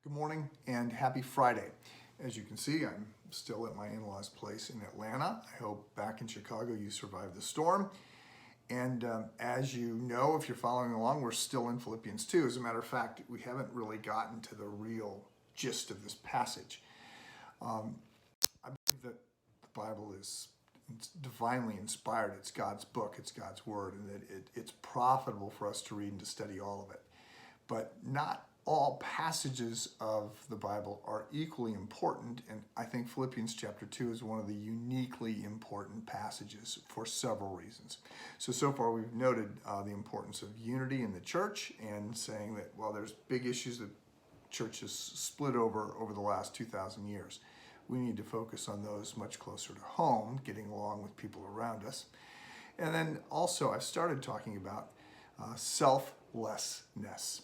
Good morning and happy Friday. As you can see, I'm still at my in-laws' place in Atlanta. I hope back in Chicago you survived the storm. And as you know, if you're following along, we're still in Philippians 2. As a matter of fact, we haven't really gotten to the real gist of this passage. I believe that the Bible is divinely inspired. It's God's book, it's God's word, and that it's profitable for us to read and to study all of it. But not all passages of the Bible are equally important, and I think Philippians chapter 2 is one of the uniquely important passages for several reasons. So far we've noted the importance of unity in the church and saying that while there's big issues that church has split over the last 2,000 years, we need to focus on those much closer to home, getting along with people around us. And then also I've started talking about selflessness.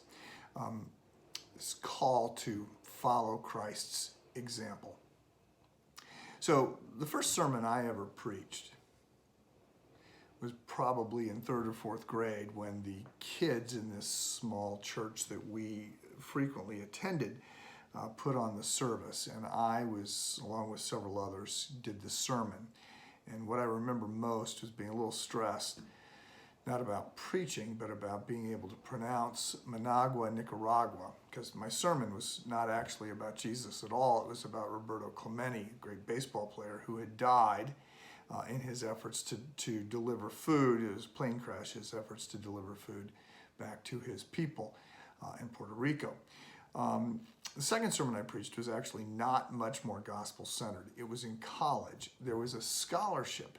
This call to follow Christ's example. So the first sermon I ever preached was probably in third or fourth grade when the kids in this small church that we frequently attended put on the service, and I was, along with several others, did the sermon. And what I remember most was being a little stressed, not about preaching, but about being able to pronounce Managua, Nicaragua, because my sermon was not actually about Jesus at all. It was about Roberto Clemente, a great baseball player who had died in his efforts to deliver food. It was a plane crash, his efforts to deliver food back to his people in Puerto Rico. The second sermon I preached was actually not much more gospel-centered. It was in college. There was a scholarship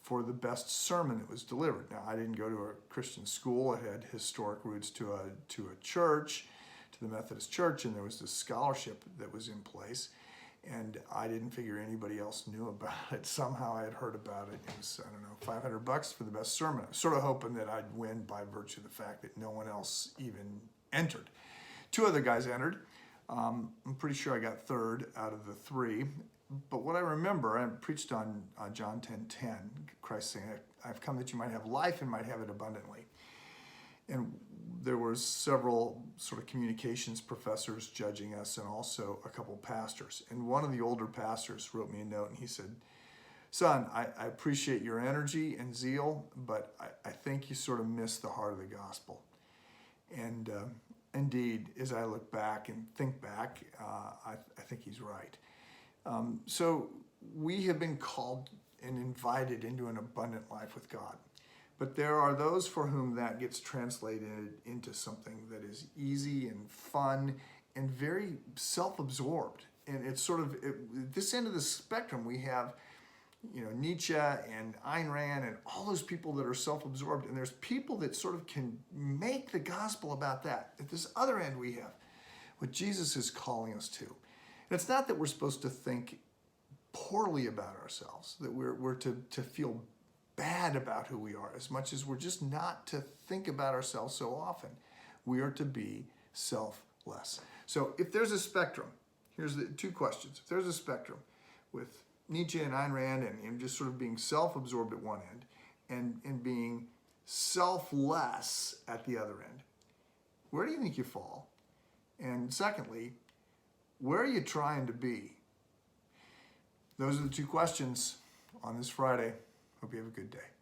for the best sermon that was delivered. Now, I didn't go to a Christian school. It had historic roots to a church, to the Methodist Church, and there was this scholarship that was in place, and I didn't figure anybody else knew about it. Somehow I had heard about it. It was, I don't know, $500 for the best sermon. I was sort of hoping that I'd win by virtue of the fact that no one else even entered. Two other guys entered. I'm pretty sure I got third out of the three. But what I remember, I preached on John 10:10, Christ saying, I've come that you might have life and might have it abundantly. And there were several sort of communications professors judging us and also a couple pastors. And one of the older pastors wrote me a note and he said, son, I appreciate your energy and zeal, but I think you sort of missed the heart of the gospel. And indeed, as I look back and think back, I think he's right. So we have been called and invited into an abundant life with God. But there are those for whom that gets translated into something that is easy and fun and very self-absorbed. And it's sort of, at this end of the spectrum, we have, Nietzsche and Ayn Rand and all those people that are self-absorbed. And there's people that sort of can make the gospel about that. At this other end, we have what Jesus is calling us to. And it's not that we're supposed to think poorly about ourselves, that we're to feel bad about who we are, as much as we're just not to think about ourselves so often. We are to be selfless. So if there's a spectrum, here's the two questions. If there's a spectrum with Nietzsche and Ayn Rand and just sort of being self-absorbed at one end and being selfless at the other end, where do you think you fall? And secondly, where are you trying to be? Those are the two questions on this Friday. Hope you have a good day.